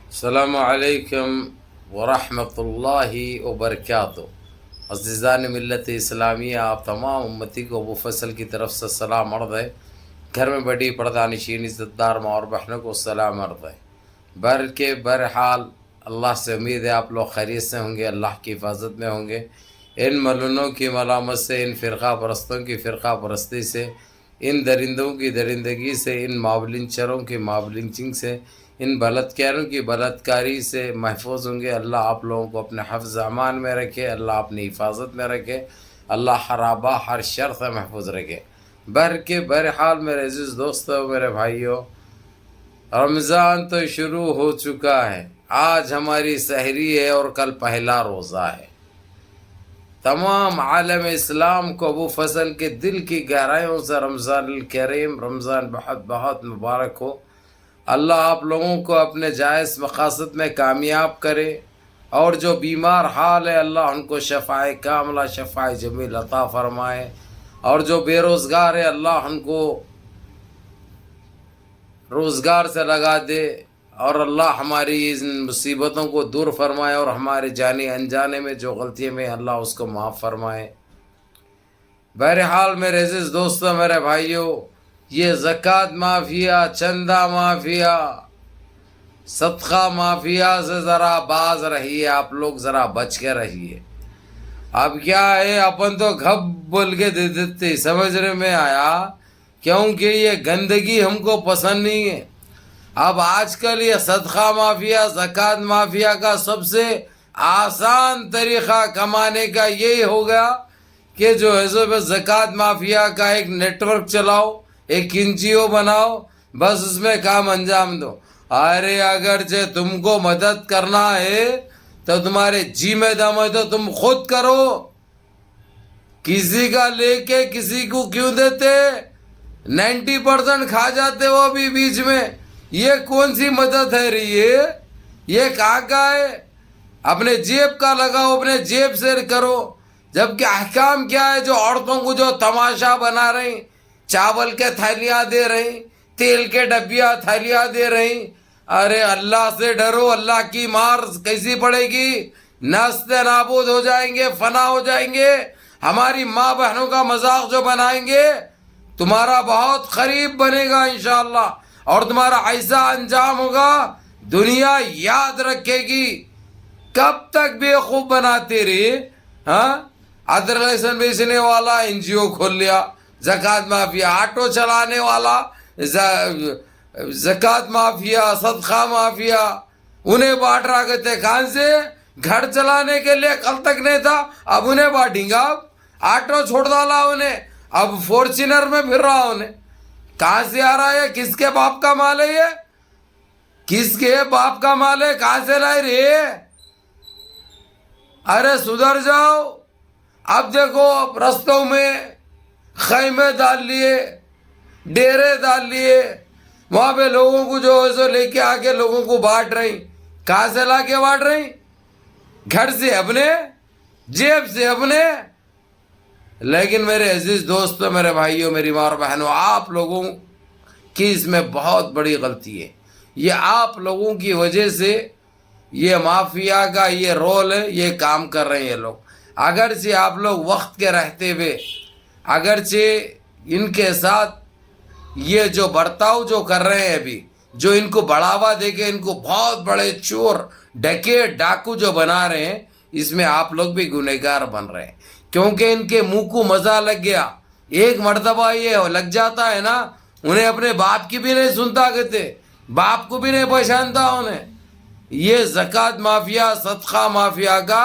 السلام علیکم ورحمۃ اللہ وبرکاتہ۔ عزیزان ملت اسلامیہ، آپ تمام امتی کو ابو فصل کی طرف سے سلام عرض ہے۔ گھر میں بڑی پردہ نشین عزت دار ماں اور بہنوں کو سلام عرض ہے۔ بہرحال اللہ سے امید ہے آپ لوگ خیریت سے ہوں گے، اللہ کی حفاظت میں ہوں گے۔ ان ملونوں کی ملامت سے، ان فرقہ پرستوں کی فرقہ پرستی سے، ان درندوں کی درندگی سے، ان مابلنچروں کی مابلنچنگ سے، ان بلتکاروں کی بلتکاری سے محفوظ ہوں گے۔ اللہ آپ لوگوں کو اپنے حفظ امان میں رکھے، اللہ اپنی حفاظت میں رکھے، اللہ ہر آبا ہر شر سے محفوظ رکھے۔ بہرحال میرے عزیز دوستو، میرے بھائیوں، رمضان تو شروع ہو چکا ہے۔ آج ہماری سحری ہے اور کل پہلا روزہ ہے۔ تمام عالم اسلام کو ابو فصل کے دل کی گہرائیوں سے رمضان الکریم، رمضان بہت بہت مبارک ہو۔ اللہ آپ لوگوں کو اپنے جائز مقاصد میں کامیاب کرے، اور جو بیمار حال ہے اللہ ان کو شفائے کاملہ شفائے جمیل عطا فرمائے، اور جو بے روزگار ہے اللہ ان کو روزگار سے لگا دے، اور اللہ ہماری ان مصیبتوں کو دور فرمائے، اور ہمارے جانے انجانے میں جو غلطیاں میں اللہ اس کو معاف فرمائے۔ بہرحال میرے عزیز دوستو، میرے بھائیوں، یہ زکوٰۃ مافیا، چندہ مافیا، صدقہ مافیا سے ذرا باز رہیے، آپ لوگ ذرا بچ کے رہیے۔ اب کیا ہے، اپن تو گھب بول کے دے دیتے، سمجھنے میں آیا، کیونکہ یہ گندگی ہم کو پسند نہیں ہے۔ اب آج کل یہ صدقہ مافیا، زکوٰۃ مافیا کا سب سے آسان طریقہ کمانے کا یہی ہو گیا کہ جو ہے سو زکوٰۃ مافیا کا ایک نیٹ ورک چلاؤ، ایک NGO بناؤ، بس اس میں کام انجام دو۔ ارے اگرچہ تم کو مدد کرنا ہے تو تمہارے جی میں دم ہے تو تم خود کرو، کسی کا لے کے کسی کو کیوں دیتے؟ 90% کھا جاتے وہ بھی بیچ میں۔ یہ کون سی مدد ہے رہی ہے؟ یہ کہاں کا ہے؟ اپنے جیب کا لگاؤ، اپنے جیب سے کرو۔ جبکہ احکام کیا ہے؟ جو عورتوں کو جو تماشا بنا رہی، چاول کے تھیلیاں دے رہی، تیل کے ڈبیاں تھیلیاں دے رہی۔ ارے اللہ سے ڈرو، اللہ کی مار کیسی پڑے گی؟ نسل نابود ہو جائیں گے، فنا ہو جائیں گے۔ ہماری ماں بہنوں کا مذاق جو بنائیں گے، تمہارا بہت قریب بنے گا انشاءاللہ، اور تمہارا ایسا انجام ہوگا دنیا یاد رکھے گی۔ کب تک بیوقوف بناتے رہے؟ ہاں، ادرک لہسن بیچنے والا NGO کھول لیا، زکوٰۃ مافیا، آٹو چلانے والا زکوٰۃ مافیا، صدقہ مافیا، انہیں بانٹ رہا کرتے۔ کہاں سے؟ گھر چلانے کے لیے کل تک نہیں تھا، اب انہیں بانٹیں گا۔ آٹو چھوڑ ڈالا انہیں، اب فورچونر میں پھر رہا انہیں۔ کہاں سے آ رہا ہے؟ کس کے باپ کا مال ہے یہ؟ کس کے باپ کا مال ہے؟ کہاں سے لائے رہے؟ ارے سدھر جاؤ۔ اب دیکھو رستوں میں خیمے ڈال لیے، ڈیرے ڈال لیے، وہاں پہ لوگوں کو جو ہے سو لے کے آ کے لوگوں کو بانٹ رہی۔ کہاں سے لا کے بانٹ رہی؟ گھر سے اپنے، جیب سے اپنے۔ لیکن میرے عزیز دوستو، میرے بھائیوں، میری ماں اور بہنوں، آپ لوگوں کی اس میں بہت بڑی غلطی ہے۔ یہ آپ لوگوں کی وجہ سے یہ مافیا کا یہ رول ہے، یہ کام کر رہے ہیں یہ لوگ۔ اگرچہ آپ لوگ وقت کے رہتے ہوئے، اگرچہ ان کے ساتھ یہ جو برتاؤ جو کر رہے ہیں ابھی، جو ان کو بڑھاوا دے کے ان کو بہت بڑے چور، ڈکیت، ڈاکو جو بنا رہے ہیں، اس میں آپ لوگ بھی گنہگار بن رہے ہیں، کیونکہ ان کے منہ کو مزہ لگ گیا۔ ایک مرتبہ یہ لگ جاتا ہے نا، انہیں اپنے باپ کی بھی نہیں سنتا کہتے، باپ کو بھی نہیں پہچانتا انہیں۔ یہ زکوٰۃ مافیا، صدقہ مافیا کا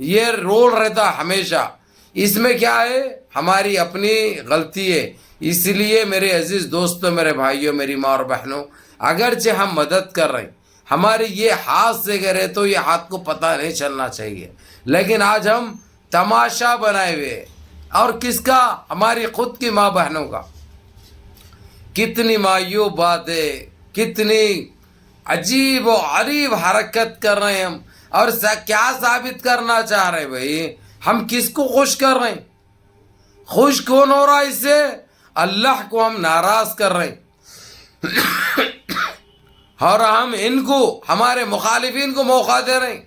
یہ رول رہتا ہمیشہ۔ اس میں کیا ہے؟ ہماری اپنی غلطی ہے۔ اس لیے میرے عزیز دوستو، میرے بھائیوں، میری ماں اور بہنوں، اگرچہ ہم مدد کر رہے ہیں، ہمارے یہ ہاتھ سے کرے تو یہ ہاتھ کو پتہ نہیں چلنا چاہیے، لیکن آج ہم تماشا بنائے ہوئے، اور کس کا؟ ہماری خود کی ماں بہنوں کا۔ کتنی مایوب بات ہے، کتنی عجیب و غریب حرکت کر رہے ہیں ہم، اور کیا ثابت کرنا چاہ رہے ہیں بھائی؟ ہم کس کو خوش کر رہے ہیں؟ خوش کون ہو رہا ہے اس سے؟ اللہ کو ہم ناراض کر رہے ہیں۔ اور ہم ان کو ہمارے مخالفین کو موقع دے رہے ہیں،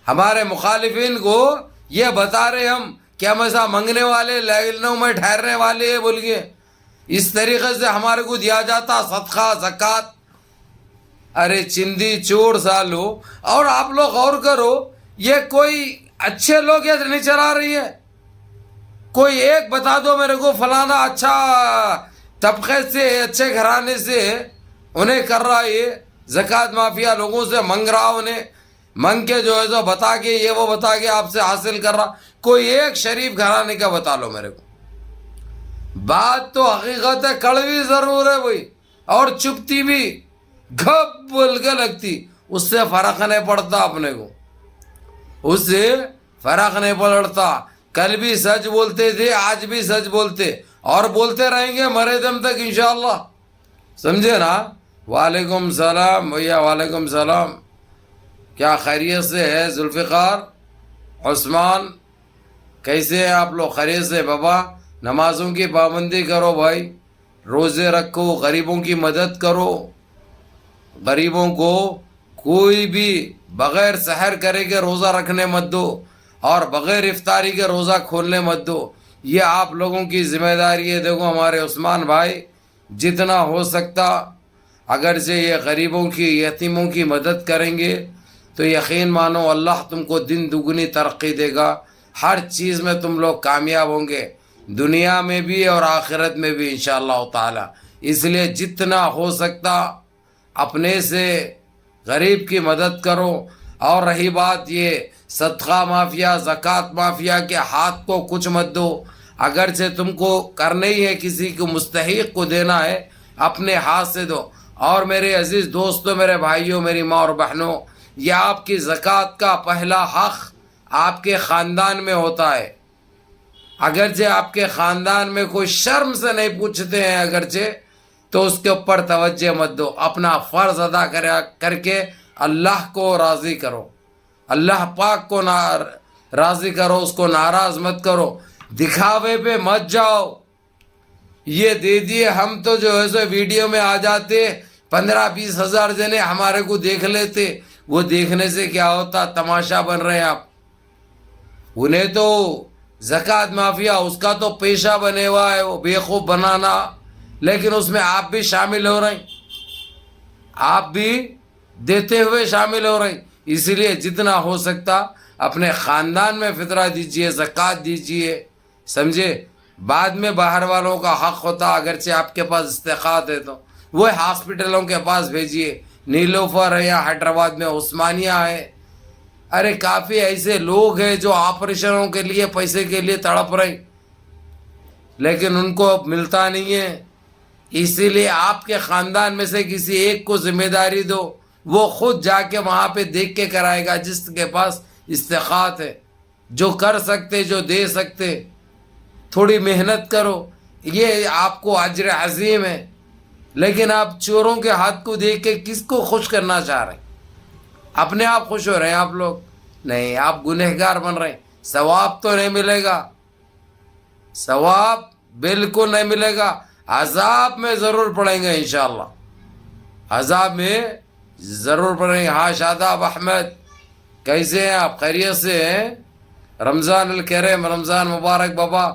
ہمارے مخالفین کو یہ بتا رہے ہم کہ ہم ایسا منگنے والے لائنوں میں ٹھہرنے والے ہیں بول کے، اس طریقے سے ہمارے کو دیا جاتا صدقہ زکوٰۃ. ارے چندی چور سالو. اور آپ لوگ غور کرو، یہ کوئی اچھے لوگ یہ نہیں چلا رہی ہے. کوئی ایک بتا دو میرے کو فلانا اچھا طبقے سے اچھے گھرانے سے انہیں کر رہا ہے، یہ زکوٰۃ مافیا لوگوں سے منگ رہا، انہیں منگ کے جو ہے سو بتا کے یہ وہ بتا کے آپ سے حاصل کر رہا. کوئی ایک شریف گھرانے کا بتا لو میرے کو. بات تو حقیقت ہے، کڑوی ضرور ہے وہی، اور چپتی بھی گھپ بول کے لگتی. اس سے فرق نہیں پڑتا اپنے کو، اس سے فرق نہیں پڑتا. کل بھی سچ بولتے تھے، آج بھی سچ بولتے اور بولتے رہیں گے مرے دم تک انشاءاللہ. سمجھے نا؟ وعلیکم السلام بھیا، وعلیکم السلام. کیا خیریت سے ہے ذوالفقار عثمان؟ کیسے ہیں آپ لوگ؟ خیریت سے بابا؟ نمازوں کی پابندی کرو بھائی، روزے رکھو، غریبوں کی مدد کرو. غریبوں کو کوئی بھی بغیر سحر کرے کے روزہ رکھنے مت دو، اور بغیر افطاری کے روزہ کھولنے مت دو. یہ آپ لوگوں کی ذمہ داری ہے. دیکھو ہمارے عثمان بھائی، جتنا ہو سکتا اگرچہ یہ غریبوں کی یتیموں کی مدد کریں گے تو یقین مانو اللہ تم کو دن دگنی ترقی دے گا. ہر چیز میں تم لوگ کامیاب ہوں گے، دنیا میں بھی اور آخرت میں بھی انشاءاللہ تعالی. اس لیے جتنا ہو سکتا اپنے سے غریب کی مدد کرو. اور رہی بات یہ صدقہ مافیا زکوٰۃ مافیا کے ہاتھ کو کچھ مت دو. اگرچہ تم کو کرنا ہی ہے، کسی کو مستحق کو دینا ہے، اپنے ہاتھ سے دو. اور میرے عزیز دوستوں، میرے بھائیوں، میری ماں اور بہنوں، یہ آپ کی زکوٰۃ کا پہلا حق آپ کے خاندان میں ہوتا ہے. اگرچہ آپ کے خاندان میں کوئی شرم سے نہیں پوچھتے ہیں اگرچہ، تو اس کے اوپر توجہ مت دو. اپنا فرض ادا کر کے اللہ کو راضی کرو، اللہ پاک کو راضی کرو، اس کو ناراض مت کرو. دکھاوے پہ مت جاؤ. یہ دے دیے ہم تو جو ہے سو ویڈیو میں آ جاتے، 15-20 ہزار جنے ہمارے کو دیکھ لیتے. وہ دیکھنے سے کیا ہوتا؟ تماشا بن رہے ہیں آپ. انہیں تو زکوٰۃ مافیا اس کا تو پیشہ بنے ہوا ہے، وہ بیوقوف بنانا. لیکن اس میں آپ بھی شامل ہو رہے ہیں، آپ بھی دیتے ہوئے شامل ہو رہے ہیں. اس لیے جتنا ہو سکتا اپنے خاندان میں فطرہ دیجئے، زکوٰۃ دیجئے. سمجھے؟ بعد میں باہر والوں کا حق ہوتا، اگرچہ آپ کے پاس استحقاق ہے تو وہ ہاسپٹلوں کے پاس بھیجیے. نیلوفر ہے یا حیدرآباد میں عثمانیہ ہے. ارے کافی ایسے لوگ ہیں جو آپریشنوں کے لیے پیسے کے لیے تڑپ رہے ہیں، لیکن ان کو اب ملتا نہیں ہے. اسی لیے آپ کے خاندان میں سے کسی ایک کو ذمہ داری دو، وہ خود جا کے وہاں پہ دیکھ کے کرائے گا، جس کے پاس استحقاق ہے، جو کر سکتے، جو دے سکتے. تھوڑی محنت کرو، یہ آپ کو اجر عظیم ہے. لیکن آپ چوروں کے ہاتھ کو دیکھ کے کس کو خوش کرنا چاہ رہے ہیں؟ اپنے آپ خوش ہو رہے ہیں آپ لوگ؟ نہیں، آپ گنہگار بن رہے ہیں. ثواب تو نہیں ملے گا، ثواب بالکل نہیں ملے گا. عذاب میں ضرور پڑیں گے انشاءاللہ، عذاب میں ضرور پڑیں گے. ہاں شاداب احمد، کیسے ہیں آپ؟ خیریت سے ہیں؟ رمضان الکریم، رمضان مبارک بابا.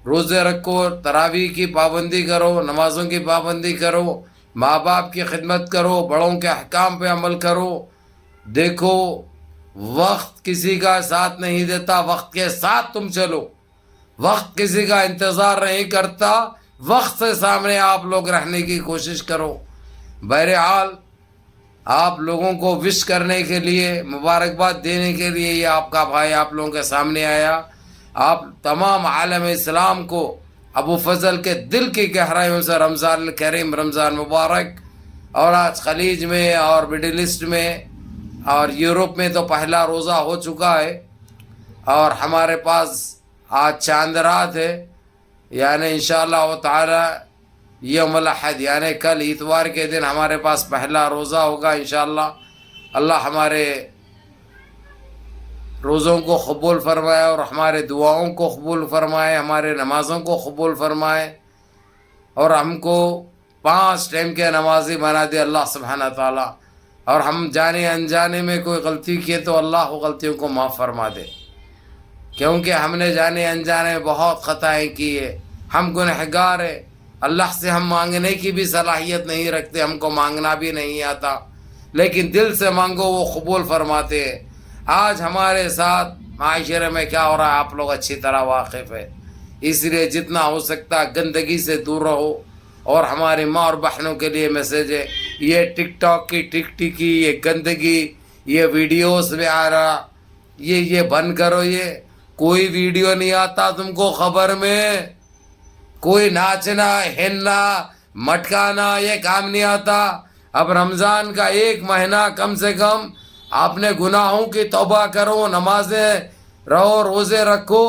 روزے رکھو، تراویح کی پابندی کرو، نمازوں کی پابندی کرو، ماں باپ کی خدمت کرو، بڑوں کے احکام پہ عمل کرو. دیکھو وقت کسی کا ساتھ نہیں دیتا، وقت کے ساتھ تم چلو. وقت کسی کا انتظار نہیں کرتا، وقت سے سامنے آپ لوگ رہنے کی کوشش کرو. بہرحال آپ لوگوں کو وش کرنے کے لیے، مبارکباد دینے کے لیے یہ آپ کا بھائی آپ لوگوں کے سامنے آیا. آپ تمام عالم اسلام کو ابو فضل کے دل کی گہرائیوں سے رمضان الکریم، رمضان مبارک. اور آج خلیج میں اور مڈل ایسٹ میں اور یورپ میں تو پہلا روزہ ہو چکا ہے، اور ہمارے پاس آج چاند رات ہے، یعنی انشاءاللہ تعالی یوم الاحد، یعنی کل اتوار کے دن ہمارے پاس پہلا روزہ ہوگا انشاءاللہ. اللہ ہمارے روزوں کو قبول فرمائے اور ہمارے دعاؤں کو قبول فرمائے، ہمارے نمازوں کو قبول فرمائے، اور ہم کو 5 ٹائم کے نمازی بنا دے اللہ سبحانہ تعالیٰ. اور ہم جانے انجانے میں کوئی غلطی کیے تو اللہ وہ غلطیوں کو معاف فرما دے، کیونکہ ہم نے جانے انجانے میں بہت خطائیں کی ہے. ہم گنہگار ہیں، اللہ سے ہم مانگنے کی بھی صلاحیت نہیں رکھتے، ہم کو مانگنا بھی نہیں آتا، لیکن دل سے مانگو وہ قبول فرماتے ہیں. آج ہمارے ساتھ معاشرے میں کیا ہو رہا ہے آپ لوگ اچھی طرح واقف ہے. اس لیے جتنا ہو سکتا گندگی سے دور رہو. اور ہماری ماں اور بہنوں کے لیے میسیج ہے، یہ ٹک ٹاک کی ٹک یہ گندگی، یہ ویڈیوز میں آ رہا، یہ بند کرو. یہ کوئی ویڈیو نہیں آتا تم کو خبر میں، کوئی ناچنا ہلنا مٹکانا یہ کام نہیں آتا. اب رمضان کا 1 مہینہ کم سے کم اپنے گناہوں کی توبہ کرو، نمازیں رہو، روزے رکھو،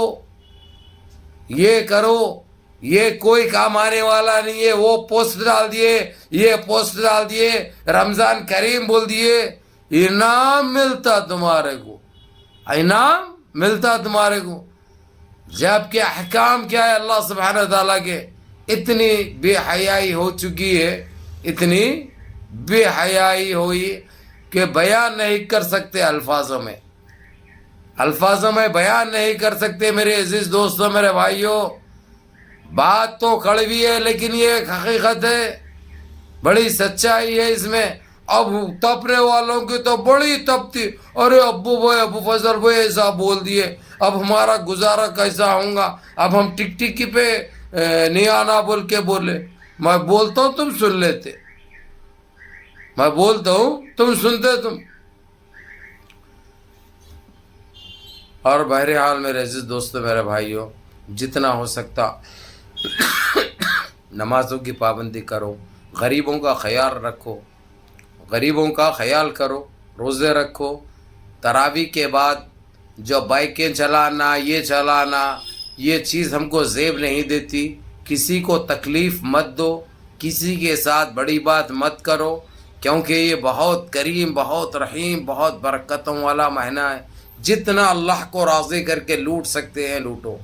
یہ کرو. یہ کوئی کام آنے والا نہیں ہے. وہ پوسٹ ڈال دیے، یہ پوسٹ ڈال دیے، رمضان کریم بول دیے، انعام ملتا تمہارے کو، انعام ملتا تمہارے کو. جبکہ احکام کیا ہے اللہ سبحانہ تعالیٰ کے؟ اتنی بے حیائی ہو چکی ہے، اتنی بے حیائی ہوئی کہ بیان نہیں کر سکتے الفاظوں میں بیان نہیں کر سکتے. میرے عزیز دوستوں، میرے بھائیوں، بات تو کڑوی ہے لیکن یہ ایک حقیقت ہے، بڑی سچائی ہے اس میں. اب تپنے والوں کی تو بڑی تپتی، ارے ابو فضل بھائی ایسا بول دیے، اب ہمارا گزارا کیسا ہوگا، اب ہم ٹک پہ نہیں آنا بول کے بولے. میں بولتا ہوں تم سن لیتے، میں بولتا ہوں تم سنتے تم. اور بہرحال میرے عزیز دوستو، میرے بھائیوں، جتنا ہو سکتا نمازوں کی پابندی کرو، غریبوں کا خیال رکھو، غریبوں کا خیال کرو، روزے رکھو. تراویح کے بعد جو بائکیں چلانا، یہ چیز ہم کو زیب نہیں دیتی. کسی کو تکلیف مت دو، کسی کے ساتھ بڑی بات مت کرو، کیونکہ یہ بہت کریم، بہت رحیم، بہت برکتوں والا مہینہ ہے. جتنا اللہ کو راضی کر کے لوٹ سکتے ہیں لوٹو،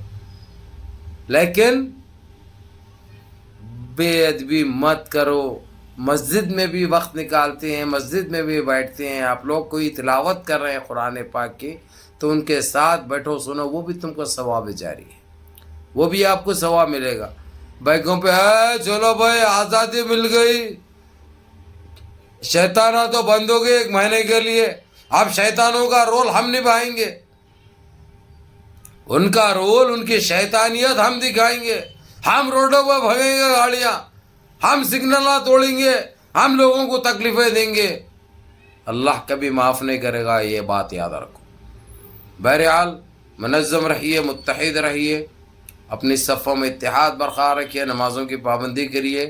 لیکن بے ادبی مت کرو. مسجد میں بھی وقت نکالتے ہیں، مسجد میں بھی بیٹھتے ہیں، آپ لوگ کوئی تلاوت کر رہے ہیں قرآن پاک کی تو ان کے ساتھ بیٹھو، سنو، وہ بھی تم کو ثواب جاری ہے، وہ بھی آپ کو ثواب ملے گا. بائکوں پہ چلو بھائی آزادی مل گئی، شیطانہ تو بند ہو گئے 1 مہینے کے لیے، اب شیطانوں کا رول ہم نبھائیں گے، ان کا رول، ان کی شیطانیت ہم دکھائیں گے. ہم روڈوں پر بھگیں گے گاڑیاں، ہم سگنل توڑیں گے، ہم لوگوں کو تکلیفیں دیں گے. اللہ کبھی معاف نہیں کرے گا، یہ بات یاد رکھو. بہرحال منظم رہیے، متحد رہیے، اپنی صفوں میں اتحاد برقرار رکھیے، نمازوں کی پابندی کریے.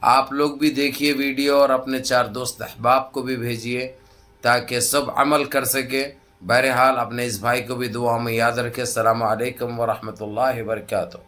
آپ لوگ بھی دیکھیے ویڈیو اور اپنے 4 دوست احباب کو بھی بھیجیے تاکہ سب عمل کر سکے. بہرحال اپنے اس بھائی کو بھی دعا میں یاد رکھے. السلام علیکم ورحمۃ اللہ وبرکاتہ.